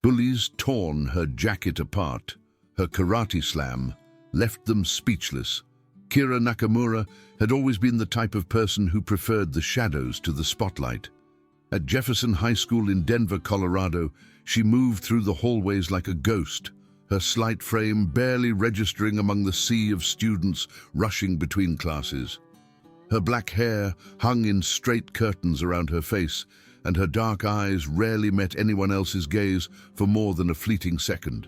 Bullies torn her jacket apart. Her karate slam left them speechless. Kira Nakamura had always been the type of person who preferred the shadows to the spotlight. At Jefferson High School in Denver, Colorado, she moved through the hallways like a ghost, her slight frame barely registering among the sea of students rushing between classes. Her black hair hung in straight curtains around her face, and her dark eyes rarely met anyone else's gaze for more than a fleeting second.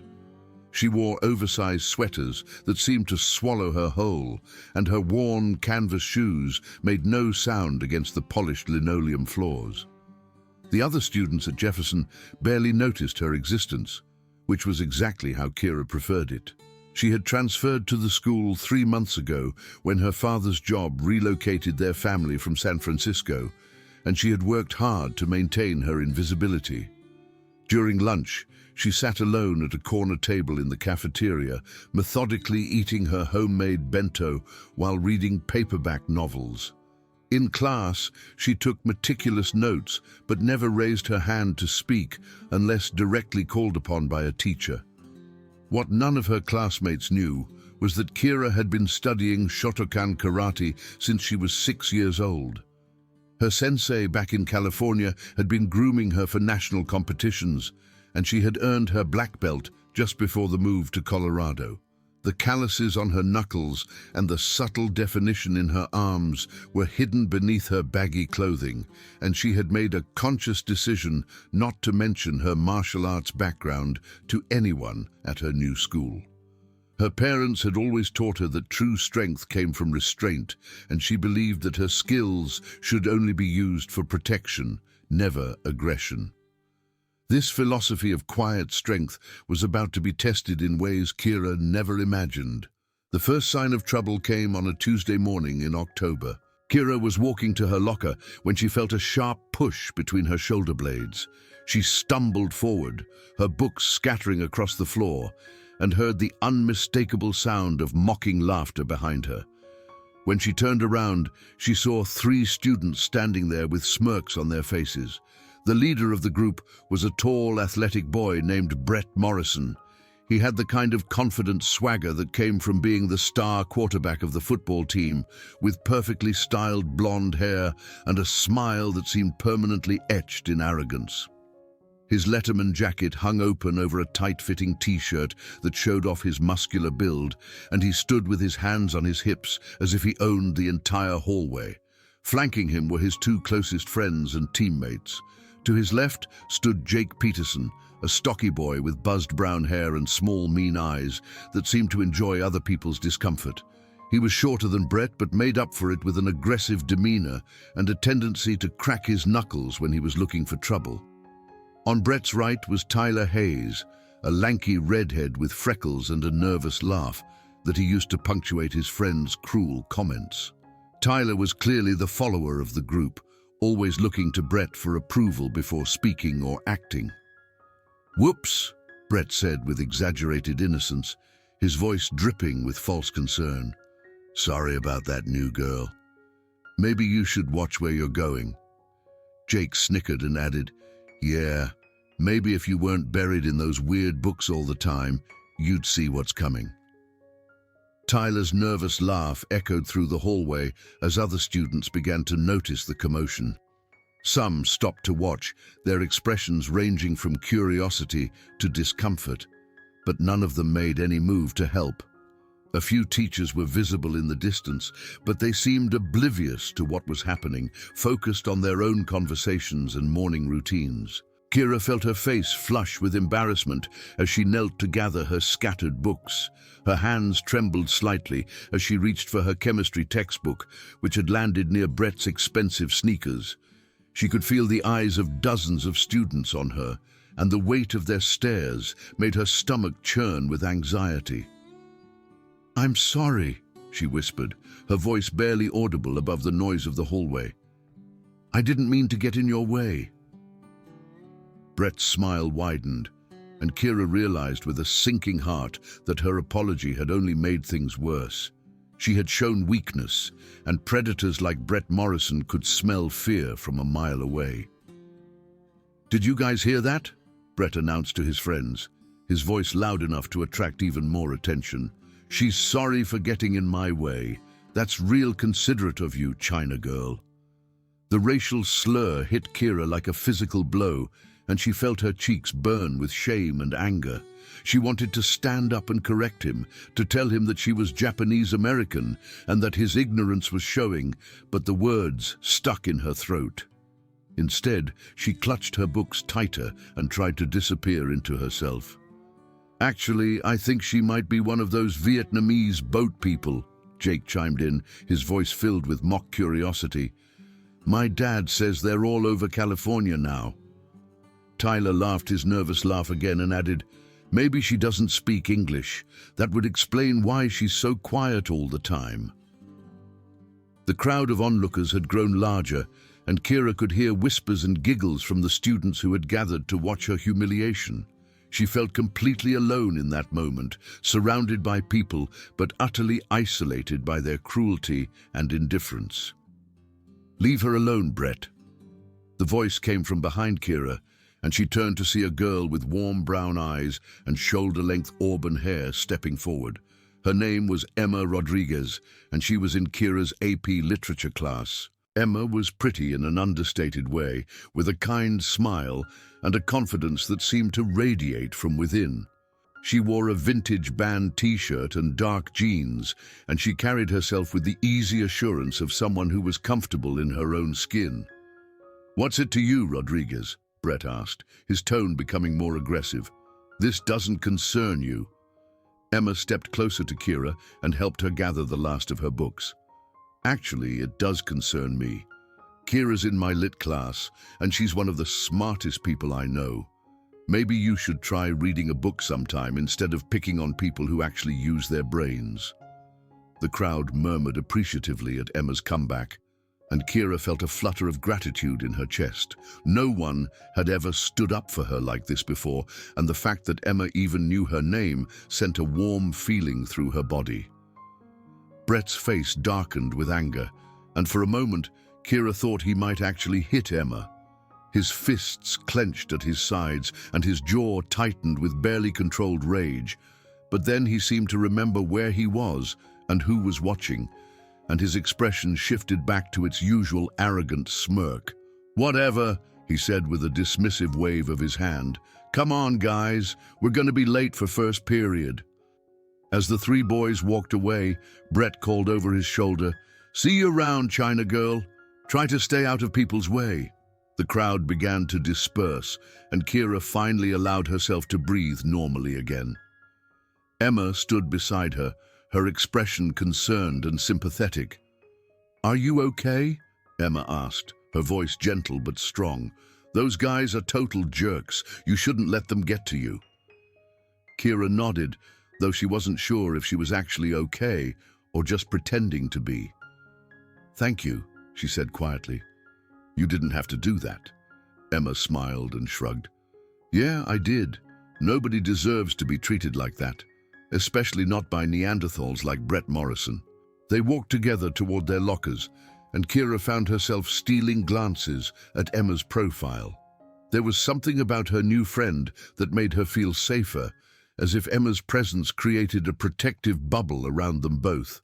She wore oversized sweaters that seemed to swallow her whole, and her worn canvas shoes made no sound against the polished linoleum floors. The other students at Jefferson barely noticed her existence, which was exactly how Kira preferred it. She had transferred to the school 3 months ago when her father's job relocated their family from San Francisco, and she had worked hard to maintain her invisibility. During lunch, she sat alone at a corner table in the cafeteria, methodically eating her homemade bento while reading paperback novels. In class, she took meticulous notes but never raised her hand to speak unless directly called upon by a teacher. What none of her classmates knew was that Kira had been studying Shotokan karate since she was 6 years old. Her sensei back in California had been grooming her for national competitions, and she had earned her black belt just before the move to Colorado. The calluses on her knuckles and the subtle definition in her arms were hidden beneath her baggy clothing, and she had made a conscious decision not to mention her martial arts background to anyone at her new school. Her parents had always taught her that true strength came from restraint, and she believed that her skills should only be used for protection, never aggression. This philosophy of quiet strength was about to be tested in ways Kira never imagined. The first sign of trouble came on a Tuesday morning in October. Kira was walking to her locker when she felt a sharp push between her shoulder blades. She stumbled forward, her books scattering across the floor, and heard the unmistakable sound of mocking laughter behind her. When she turned around, she saw 3 students standing there with smirks on their faces. The leader of the group was a tall, athletic boy named Brett Morrison. He had the kind of confident swagger that came from being the star quarterback of the football team, with perfectly styled blonde hair and a smile that seemed permanently etched in arrogance. His Letterman jacket hung open over a tight-fitting t-shirt that showed off his muscular build, and he stood with his hands on his hips as if he owned the entire hallway. Flanking him were his 2 closest friends and teammates. To his left stood Jake Peterson, a stocky boy with buzzed brown hair and small, mean eyes that seemed to enjoy other people's discomfort. He was shorter than Brett, but made up for it with an aggressive demeanor and a tendency to crack his knuckles when he was looking for trouble. On Brett's right was Tyler Hayes, a lanky redhead with freckles and a nervous laugh that he used to punctuate his friends' cruel comments. Tyler was clearly the follower of the group, always looking to Brett for approval before speaking or acting. "Whoops," Brett said with exaggerated innocence, his voice dripping with false concern. "Sorry about that, new girl. Maybe you should watch where you're going." Jake snickered and added, "Yeah, maybe if you weren't buried in those weird books all the time, you'd see what's coming." Tyler's nervous laugh echoed through the hallway as other students began to notice the commotion. Some stopped to watch, their expressions ranging from curiosity to discomfort, but none of them made any move to help. A few teachers were visible in the distance, but they seemed oblivious to what was happening, focused on their own conversations and morning routines. Kira felt her face flush with embarrassment as she knelt to gather her scattered books. Her hands trembled slightly as she reached for her chemistry textbook, which had landed near Brett's expensive sneakers. She could feel the eyes of dozens of students on her, and the weight of their stares made her stomach churn with anxiety. "I'm sorry," she whispered, her voice barely audible above the noise of the hallway. "I didn't mean to get in your way." Brett's smile widened, and Kira realized with a sinking heart that her apology had only made things worse. She had shown weakness, and predators like Brett Morrison could smell fear from a mile away. "Did you guys hear that?" Brett announced to his friends, his voice loud enough to attract even more attention. "She's sorry for getting in my way. That's real considerate of you, China girl." The racial slur hit Kira like a physical blow, and she felt her cheeks burn with shame and anger. She wanted to stand up and correct him, to tell him that she was Japanese American and that his ignorance was showing, but the words stuck in her throat. Instead, she clutched her books tighter and tried to disappear into herself. "Actually, I think she might be one of those Vietnamese boat people," Jake chimed in, his voice filled with mock curiosity. "My dad says they're all over California now." Tyler laughed his nervous laugh again and added, "Maybe she doesn't speak English. That would explain why she's so quiet all the time." The crowd of onlookers had grown larger, and Kira could hear whispers and giggles from the students who had gathered to watch her humiliation. She felt completely alone in that moment, surrounded by people, but utterly isolated by their cruelty and indifference. "Leave her alone, Brett." The voice came from behind Kira, and she turned to see a girl with warm brown eyes and shoulder-length auburn hair stepping forward. Her name was Emma Rodriguez, and she was in Kira's AP literature class. Emma was pretty in an understated way, with a kind smile and a confidence that seemed to radiate from within. She wore a vintage band t-shirt and dark jeans, and she carried herself with the easy assurance of someone who was comfortable in her own skin. "What's it to you, Rodriguez?" Brett asked, his tone becoming more aggressive. "This doesn't concern you." Emma stepped closer to Kira and helped her gather the last of her books. "Actually, it does concern me. Kira's in my lit class, and she's one of the smartest people I know. Maybe you should try reading a book sometime instead of picking on people who actually use their brains." The crowd murmured appreciatively at Emma's comeback, and Kira felt a flutter of gratitude in her chest. No one had ever stood up for her like this before, and the fact that Emma even knew her name sent a warm feeling through her body. Brett's face darkened with anger, and for a moment, Kira thought he might actually hit Emma. His fists clenched at his sides, and his jaw tightened with barely controlled rage. But then he seemed to remember where he was and who was watching, and his expression shifted back to its usual arrogant smirk. "Whatever," he said with a dismissive wave of his hand. "Come on, guys, we're going to be late for first period." As the three boys walked away, Brett called over his shoulder, "See you around, China girl. Try to stay out of people's way." The crowd began to disperse, and Kira finally allowed herself to breathe normally again. Emma stood beside her, her expression concerned and sympathetic. "Are you okay?" Emma asked, her voice gentle but strong. "Those guys are total jerks. You shouldn't let them get to you." Kira nodded, though she wasn't sure if she was actually okay or just pretending to be. "Thank you," she said quietly. "You didn't have to do that." Emma smiled and shrugged. "Yeah, I did. Nobody deserves to be treated like that, especially not by Neanderthals like Brett Morrison." They walked together toward their lockers, and Kira found herself stealing glances at Emma's profile. There was something about her new friend that made her feel safer, as if Emma's presence created a protective bubble around them both.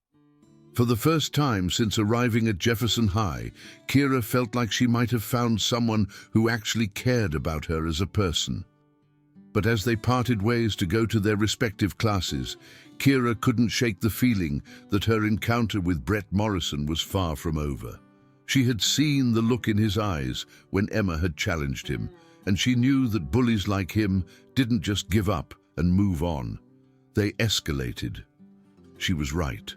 For the first time since arriving at Jefferson High, Kira felt like she might have found someone who actually cared about her as a person. But as they parted ways to go to their respective classes, Kira couldn't shake the feeling that her encounter with Brett Morrison was far from over. She had seen the look in his eyes when Emma had challenged him, and she knew that bullies like him didn't just give up and move on. They escalated. She was right.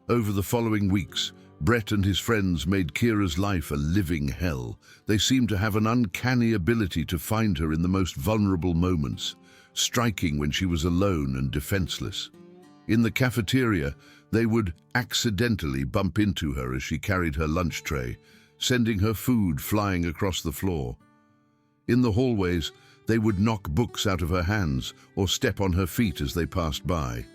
Over the following weeks, Brett and his friends made Kira's life a living hell. They seemed to have an uncanny ability to find her in the most vulnerable moments, striking when she was alone and defenseless. In the cafeteria, they would accidentally bump into her as she carried her lunch tray, sending her food flying across the floor. In the hallways, they would knock books out of her hands or step on her feet as they passed by.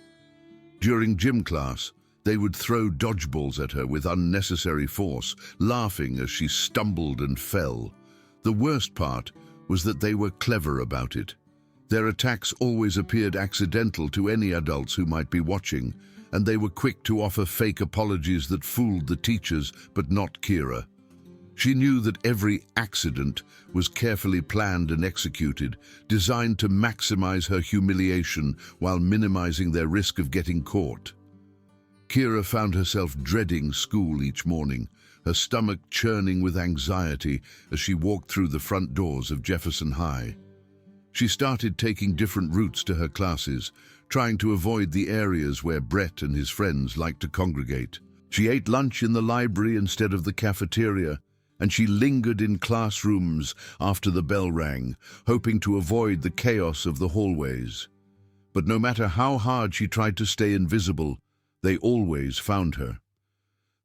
During gym class, they would throw dodgeballs at her with unnecessary force, laughing as she stumbled and fell. The worst part was that they were clever about it. Their attacks always appeared accidental to any adults who might be watching, and they were quick to offer fake apologies that fooled the teachers, but not Kira. She knew that every accident was carefully planned and executed, designed to maximize her humiliation while minimizing their risk of getting caught. Kira found herself dreading school each morning, her stomach churning with anxiety as she walked through the front doors of Jefferson High. She started taking different routes to her classes, trying to avoid the areas where Brett and his friends liked to congregate. She ate lunch in the library instead of the cafeteria, and she lingered in classrooms after the bell rang, hoping to avoid the chaos of the hallways. But no matter how hard she tried to stay invisible, they always found her.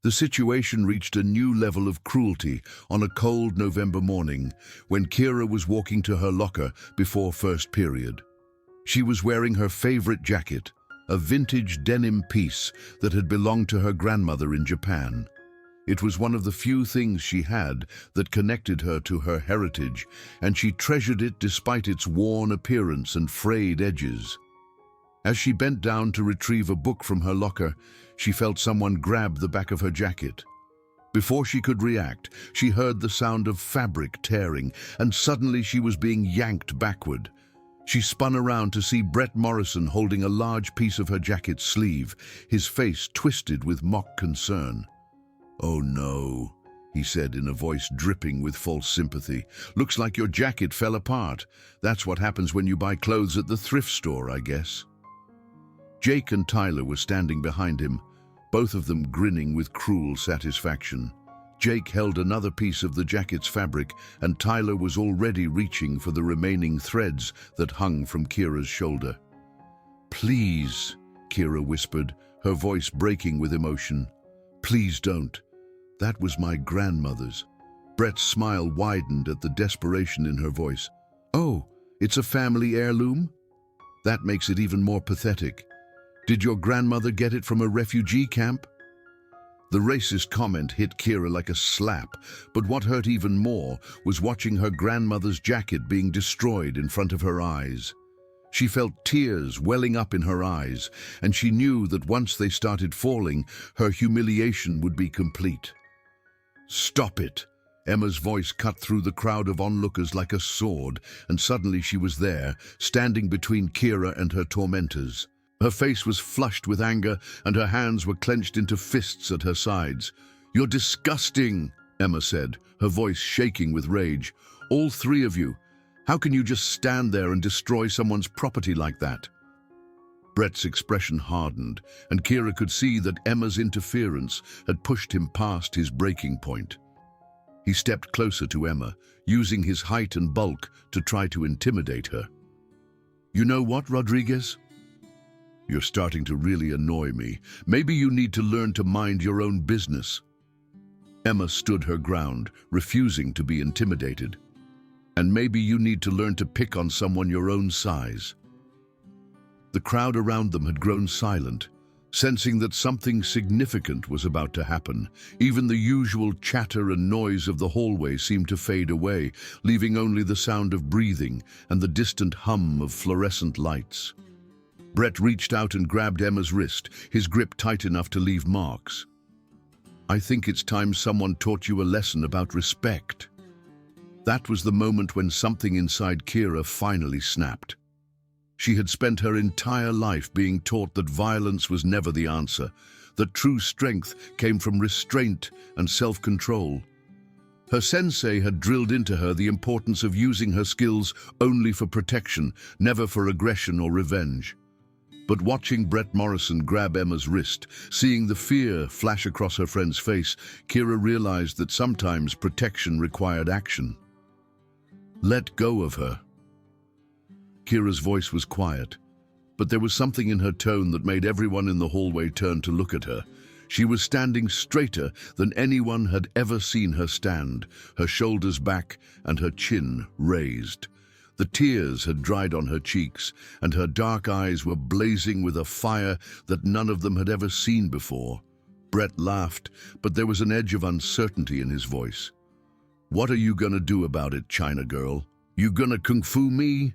The situation reached a new level of cruelty on a cold November morning when Kira was walking to her locker before first period. She was wearing her favorite jacket, a vintage denim piece that had belonged to her grandmother in Japan. It was one of the few things she had that connected her to her heritage, and she treasured it despite its worn appearance and frayed edges. As she bent down to retrieve a book from her locker, she felt someone grab the back of her jacket. Before she could react, she heard the sound of fabric tearing, and suddenly she was being yanked backward. She spun around to see Brett Morrison holding a large piece of her jacket's sleeve, his face twisted with mock concern. "Oh no," he said in a voice dripping with false sympathy. "Looks like your jacket fell apart. That's what happens when you buy clothes at the thrift store, I guess." Jake and Tyler were standing behind him, both of them grinning with cruel satisfaction. Jake held another piece of the jacket's fabric, and Tyler was already reaching for the remaining threads that hung from Kira's shoulder. "Please," Kira whispered, her voice breaking with emotion. "Please don't. That was my grandmother's." Brett's smile widened at the desperation in her voice. "Oh, it's a family heirloom? That makes it even more pathetic. Did your grandmother get it from a refugee camp?" The racist comment hit Kira like a slap, but what hurt even more was watching her grandmother's jacket being destroyed in front of her eyes. She felt tears welling up in her eyes, and she knew that once they started falling, her humiliation would be complete. "Stop it!" Emma's voice cut through the crowd of onlookers like a sword, and suddenly she was there, standing between Kira and her tormentors. Her face was flushed with anger, and her hands were clenched into fists at her sides. "You're disgusting," Emma said, her voice shaking with rage. "All three of you. How can you just stand there and destroy someone's property like that?" Brett's expression hardened, and Kira could see that Emma's interference had pushed him past his breaking point. He stepped closer to Emma, using his height and bulk to try to intimidate her. "You know what, Rodriguez? You're starting to really annoy me. Maybe you need to learn to mind your own business." Emma stood her ground, refusing to be intimidated. "And maybe you need to learn to pick on someone your own size." The crowd around them had grown silent, sensing that something significant was about to happen. Even the usual chatter and noise of the hallway seemed to fade away, leaving only the sound of breathing and the distant hum of fluorescent lights. Brett reached out and grabbed Emma's wrist, his grip tight enough to leave marks. "I think it's time someone taught you a lesson about respect." That was the moment when something inside Kira finally snapped. She had spent her entire life being taught that violence was never the answer, that true strength came from restraint and self-control. Her sensei had drilled into her the importance of using her skills only for protection, never for aggression or revenge. But watching Brett Morrison grab Emma's wrist, seeing the fear flash across her friend's face, Kira realized that sometimes protection required action. "Let go of her." Kira's voice was quiet, but there was something in her tone that made everyone in the hallway turn to look at her. She was standing straighter than anyone had ever seen her stand, her shoulders back and her chin raised. The tears had dried on her cheeks, and her dark eyes were blazing with a fire that none of them had ever seen before. Brett laughed, but there was an edge of uncertainty in his voice. "What are you going to do about it, China girl? You gonna kung fu me?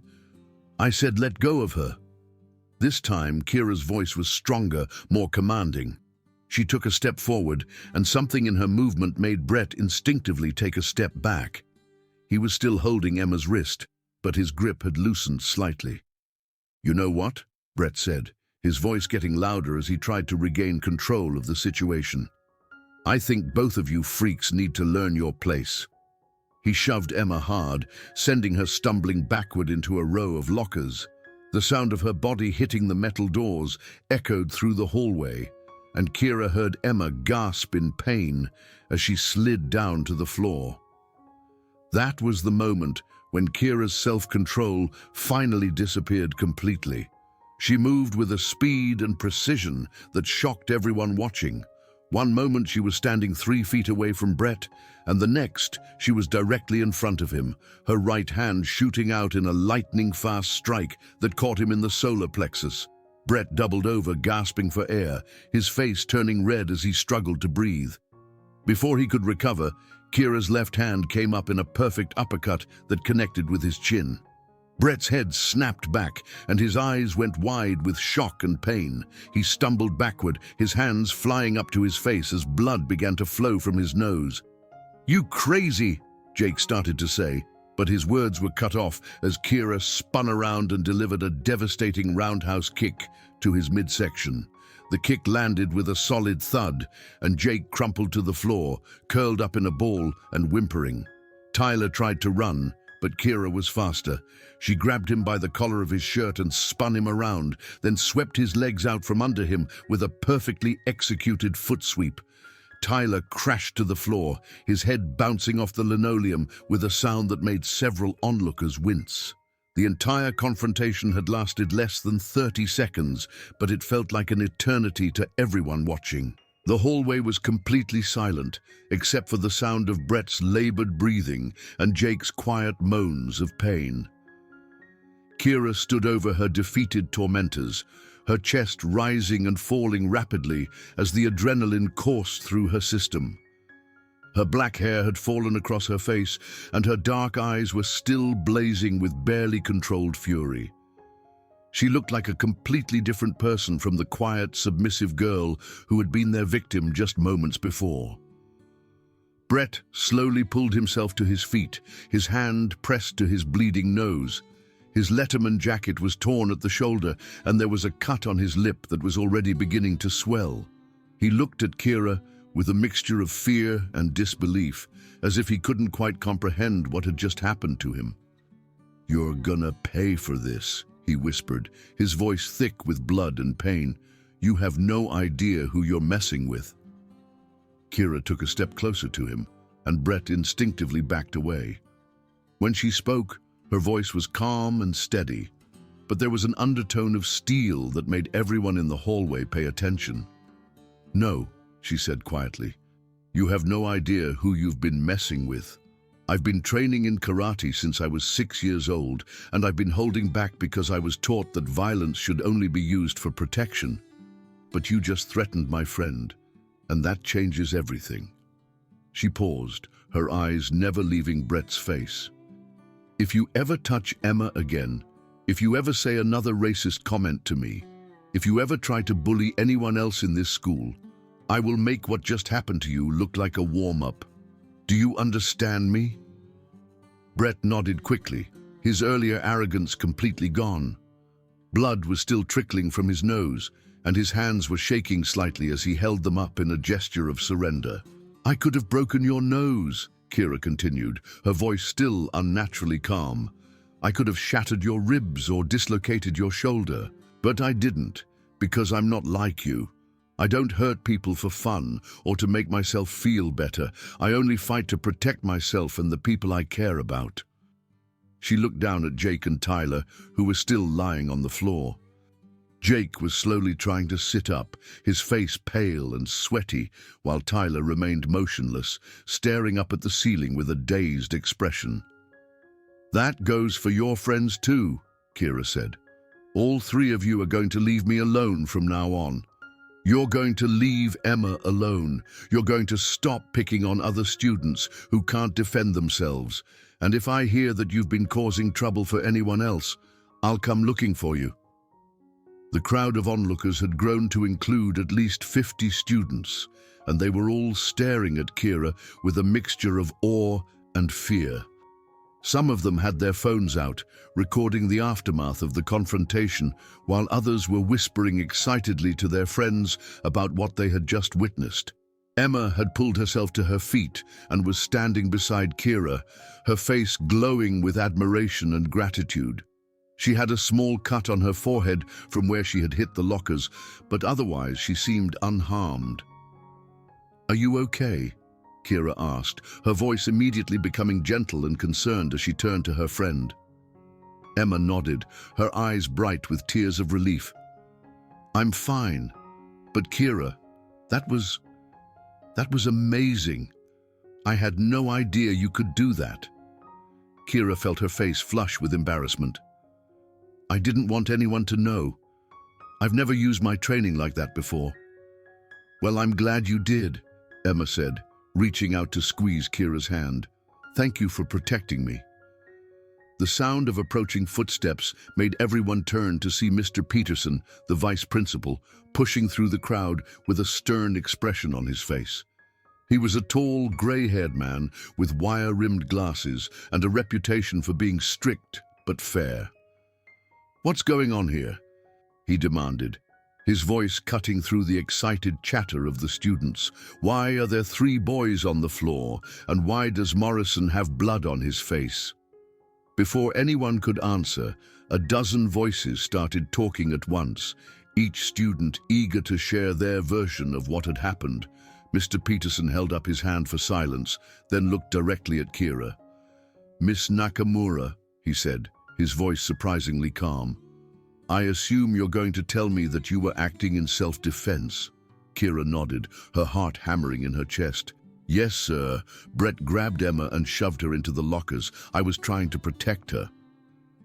I said let go of her. This time, Kira's voice was stronger, more commanding. She took a step forward, and something in her movement made Brett instinctively take a step back. He was still holding Emma's wrist, but his grip had loosened slightly. You know what? Brett said, his voice getting louder as he tried to regain control of the situation. I think both of you freaks need to learn your place. He shoved Emma hard, sending her stumbling backward into a row of lockers. The sound of her body hitting the metal doors echoed through the hallway, and Kira heard Emma gasp in pain as she slid down to the floor. That was the moment when Kira's self-control finally disappeared completely. She moved with a speed and precision that shocked everyone watching. One moment she was standing 3 feet away from Brett, and the next she was directly in front of him, her right hand shooting out in a lightning-fast strike that caught him in the solar plexus. Brett doubled over, gasping for air, his face turning red as he struggled to breathe. Before he could recover, Kira's left hand came up in a perfect uppercut that connected with his chin. Brett's head snapped back, and his eyes went wide with shock and pain. He stumbled backward, his hands flying up to his face as blood began to flow from his nose. "You crazy!" Jake started to say, but his words were cut off as Kira spun around and delivered a devastating roundhouse kick to his midsection. The kick landed with a solid thud, and Jake crumpled to the floor, curled up in a ball and whimpering. Tyler tried to run, but Kira was faster. She grabbed him by the collar of his shirt and spun him around, then swept his legs out from under him with a perfectly executed foot sweep. Tyler crashed to the floor, his head bouncing off the linoleum with a sound that made several onlookers wince. The entire confrontation had lasted less than 30 seconds, but it felt like an eternity to everyone watching. The hallway was completely silent, except for the sound of Brett's labored breathing and Jake's quiet moans of pain. Kira stood over her defeated tormentors, her chest rising and falling rapidly as the adrenaline coursed through her system. Her black hair had fallen across her face, and her dark eyes were still blazing with barely controlled fury. She looked like a completely different person from the quiet, submissive girl who had been their victim just moments before. Brett slowly pulled himself to his feet, his hand pressed to his bleeding nose. His Letterman jacket was torn at the shoulder, and there was a cut on his lip that was already beginning to swell. He looked at Kira with a mixture of fear and disbelief, as if he couldn't quite comprehend what had just happened to him. "You're gonna pay for this," he whispered, his voice thick with blood and pain. "You have no idea who you're messing with." Kira took a step closer to him, and Brett instinctively backed away. When she spoke, her voice was calm and steady, but there was an undertone of steel that made everyone in the hallway pay attention. "No," she said quietly, "you have no idea who you've been messing with. I've been training in karate since I was 6 years old, and I've been holding back because I was taught that violence should only be used for protection. But you just threatened my friend, and that changes everything." She paused, her eyes never leaving Brett's face. "If you ever touch Emma again, if you ever say another racist comment to me, if you ever try to bully anyone else in this school, I will make what just happened to you look like a warm-up. Do you understand me?" Brett nodded quickly, his earlier arrogance completely gone. Blood was still trickling from his nose, and his hands were shaking slightly as he held them up in a gesture of surrender. "I could have broken your nose," Kira continued, her voice still unnaturally calm. "I could have shattered your ribs or dislocated your shoulder, but I didn't, because I'm not like you. I don't hurt people for fun or to make myself feel better. I only fight to protect myself and the people I care about." She looked down at Jake and Tyler, who were still lying on the floor. Jake was slowly trying to sit up, his face pale and sweaty, while Tyler remained motionless, staring up at the ceiling with a dazed expression. "That goes for your friends too," Kira said. "All 3 of you are going to leave me alone from now on. You're going to leave Emma alone. You're going to stop picking on other students who can't defend themselves. And if I hear that you've been causing trouble for anyone else, I'll come looking for you." The crowd of onlookers had grown to include at least 50 students, and they were all staring at Kira with a mixture of awe and fear. Some of them had their phones out, recording the aftermath of the confrontation, while others were whispering excitedly to their friends about what they had just witnessed. Emma had pulled herself to her feet and was standing beside Kira, her face glowing with admiration and gratitude. She had a small cut on her forehead from where she had hit the lockers, but otherwise she seemed unharmed. "Are you okay?" Kira asked, her voice immediately becoming gentle and concerned as she turned to her friend. Emma nodded, her eyes bright with tears of relief. "I'm fine. But Kira, that was amazing. I had no idea you could do that." Kira felt her face flush with embarrassment. "I didn't want anyone to know. I've never used my training like that before." "Well, I'm glad you did," Emma said, reaching out to squeeze Kira's hand. "Thank you for protecting me." The sound of approaching footsteps made everyone turn to see Mr. Peterson, the vice principal, pushing through the crowd with a stern expression on his face. He was a tall, gray-haired man with wire-rimmed glasses and a reputation for being strict but fair. "What's going on here?" he demanded, his voice cutting through the excited chatter of the students. "Why are there 3 boys on the floor, and why does Morrison have blood on his face?" Before anyone could answer, a dozen voices started talking at once, each student eager to share their version of what had happened. Mr. Peterson held up his hand for silence, then looked directly at Kira. "Miss Nakamura," he said, his voice surprisingly calm, "I assume you're going to tell me that you were acting in self-defense." Kira nodded, her heart hammering in her chest. "Yes, sir. Brett grabbed Emma and shoved her into the lockers. I was trying to protect her."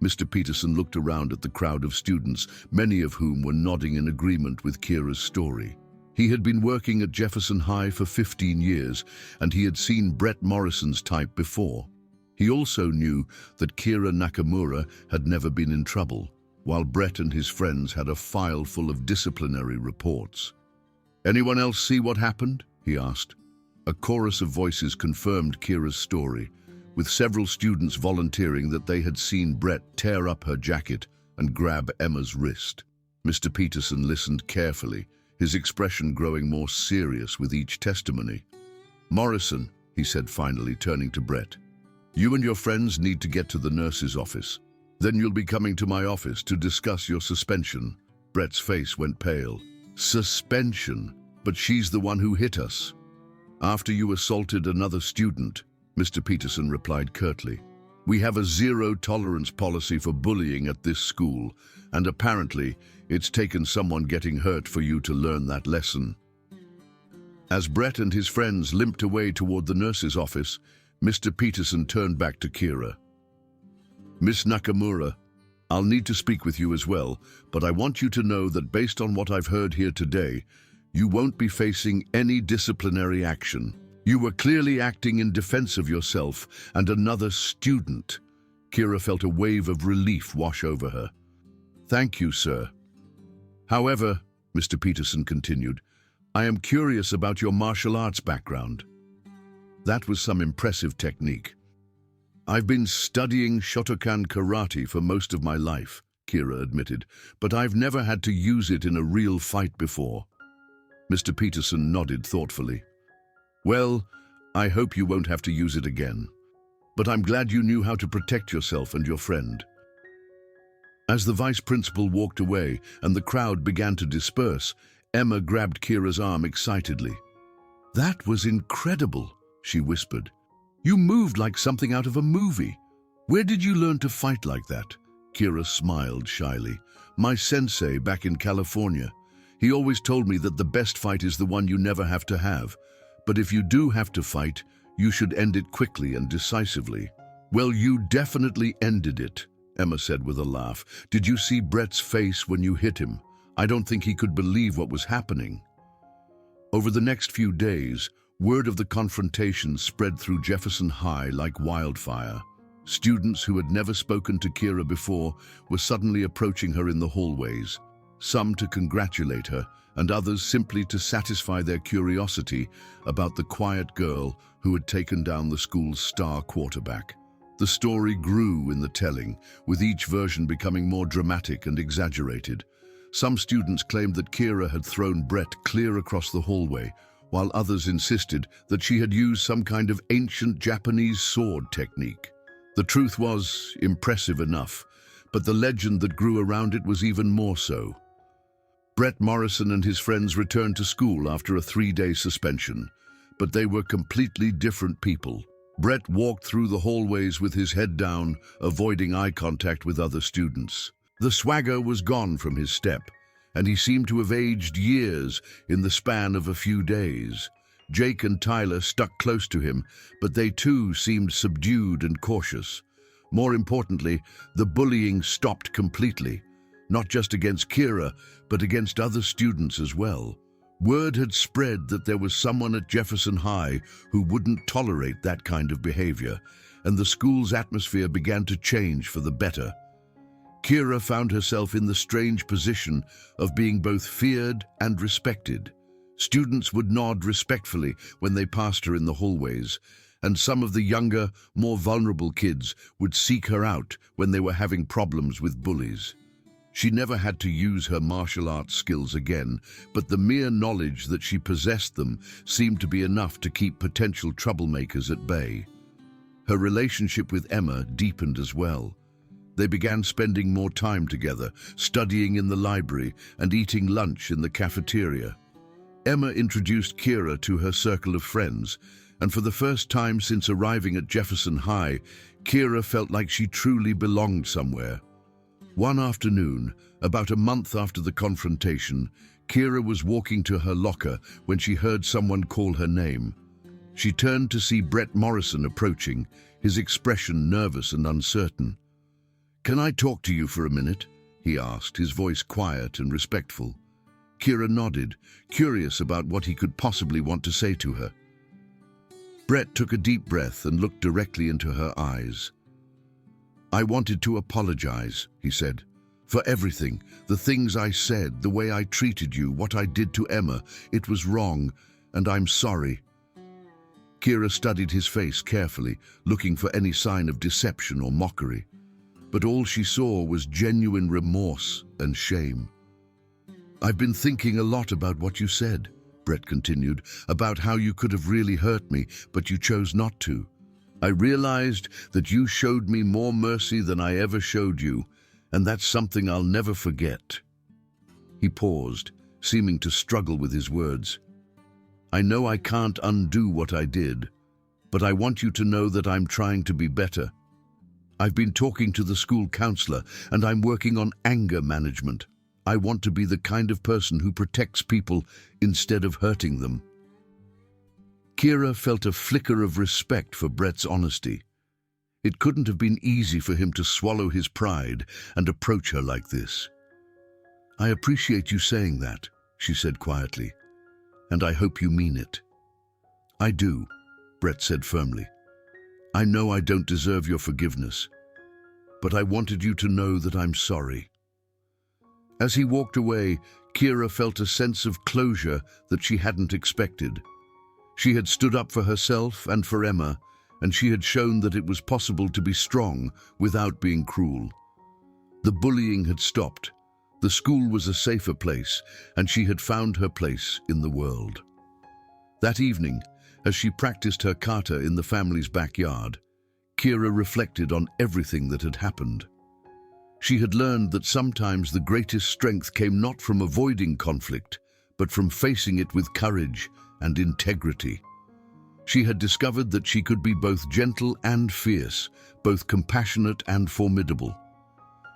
Mr. Peterson looked around at the crowd of students, many of whom were nodding in agreement with Kira's story. He had been working at Jefferson High for 15 years, and he had seen Brett Morrison's type before. He also knew that Kira Nakamura had never been in trouble, while Brett and his friends had a file full of disciplinary reports. "Anyone else see what happened?" he asked. A chorus of voices confirmed Kira's story, with several students volunteering that they had seen Brett tear up her jacket and grab Emma's wrist. Mr. Peterson listened carefully, his expression growing more serious with each testimony. "Morrison," he said finally, turning to Brett, "you and your friends need to get to the nurse's office. Then you'll be coming to my office to discuss your suspension." Brett's face went pale. "Suspension? But she's the one who hit us." "After you assaulted another student," Mr. Peterson replied curtly. "We have a zero-tolerance policy for bullying at this school, and apparently it's taken someone getting hurt for you to learn that lesson." As Brett and his friends limped away toward the nurse's office, Mr. Peterson turned back to Kira. "Miss Nakamura, I'll need to speak with you as well, but I want you to know that based on what I've heard here today, you won't be facing any disciplinary action. You were clearly acting in defense of yourself and another student." Kira felt a wave of relief wash over her. "Thank you, sir. However," Mr. Peterson continued, "I am curious about your martial arts background." "That was some impressive technique." "I've been studying Shotokan karate for most of my life," Kira admitted, "but I've never had to use it in a real fight before." Mr. Peterson nodded thoughtfully. "Well, I hope you won't have to use it again. But I'm glad you knew how to protect yourself and your friend." As the vice principal walked away and the crowd began to disperse, Emma grabbed Kira's arm excitedly. "That was incredible," she whispered. "You moved like something out of a movie. Where did you learn to fight like that?" Kira smiled shyly. "My sensei back in California. He always told me that the best fight is the one you never have to have. But if you do have to fight, you should end it quickly and decisively." "Well, you definitely ended it," Emma said with a laugh. "Did you see Brett's face when you hit him? I don't think he could believe what was happening." Over the next few days, word of the confrontation spread through Jefferson High like wildfire. Students who had never spoken to Kira before were suddenly approaching her in the hallways, some to congratulate her, and others simply to satisfy their curiosity about the quiet girl who had taken down the school's star quarterback. The story grew in the telling, with each version becoming more dramatic and exaggerated. Some students claimed that Kira had thrown Brett clear across the hallway, while others insisted that she had used some kind of ancient Japanese sword technique. The truth was impressive enough, but the legend that grew around it was even more so. Brett Morrison and his friends returned to school after a 3-day suspension, but they were completely different people. Brett walked through the hallways with his head down, avoiding eye contact with other students. The swagger was gone from his step, and he seemed to have aged years in the span of a few days. Jake and Tyler stuck close to him, but they too seemed subdued and cautious. More importantly, the bullying stopped completely, not just against Kira, but against other students as well. Word had spread that there was someone at Jefferson High who wouldn't tolerate that kind of behavior, and the school's atmosphere began to change for the better. Kira found herself in the strange position of being both feared and respected. Students would nod respectfully when they passed her in the hallways, and some of the younger, more vulnerable kids would seek her out when they were having problems with bullies. She never had to use her martial arts skills again, but the mere knowledge that she possessed them seemed to be enough to keep potential troublemakers at bay. Her relationship with Emma deepened as well. They began spending more time together, studying in the library and eating lunch in the cafeteria. Emma introduced Kira to her circle of friends, and for the first time since arriving at Jefferson High, Kira felt like she truly belonged somewhere. One afternoon, about a month after the confrontation, Kira was walking to her locker when she heard someone call her name. She turned to see Brett Morrison approaching, his expression nervous and uncertain. "Can I talk to you for a minute?" he asked, his voice quiet and respectful. Kira nodded, curious about what he could possibly want to say to her. Brett took a deep breath and looked directly into her eyes. "I wanted to apologize," he said, "for everything, the things I said, the way I treated you, what I did to Emma. It was wrong, and I'm sorry." Kira studied his face carefully, looking for any sign of deception or mockery. But all she saw was genuine remorse and shame. "I've been thinking a lot about what you said," Brett continued, "about how you could have really hurt me, but you chose not to. I realized that you showed me more mercy than I ever showed you, and that's something I'll never forget." He paused, seeming to struggle with his words. "I know I can't undo what I did, but I want you to know that I'm trying to be better. I've been talking to the school counselor, and I'm working on anger management. I want to be the kind of person who protects people instead of hurting them." Kira felt a flicker of respect for Brett's honesty. It couldn't have been easy for him to swallow his pride and approach her like this. "I appreciate you saying that," she said quietly, "and I hope you mean it." "I do," Brett said firmly. "I know I don't deserve your forgiveness, but I wanted you to know that I'm sorry." As he walked away, Kira felt a sense of closure that she hadn't expected. She had stood up for herself and for Emma, and she had shown that it was possible to be strong without being cruel. The bullying had stopped. The school was a safer place, and she had found her place in the world. That evening, as she practiced her kata in the family's backyard, Kira reflected on everything that had happened. She had learned that sometimes the greatest strength came not from avoiding conflict, but from facing it with courage and integrity. She had discovered that she could be both gentle and fierce, both compassionate and formidable.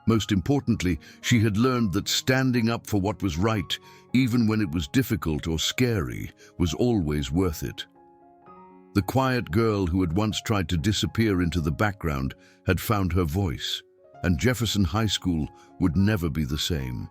Most importantly, she had learned that standing up for what was right, even when it was difficult or scary, was always worth it. The quiet girl who had once tried to disappear into the background had found her voice, and Jefferson High School would never be the same.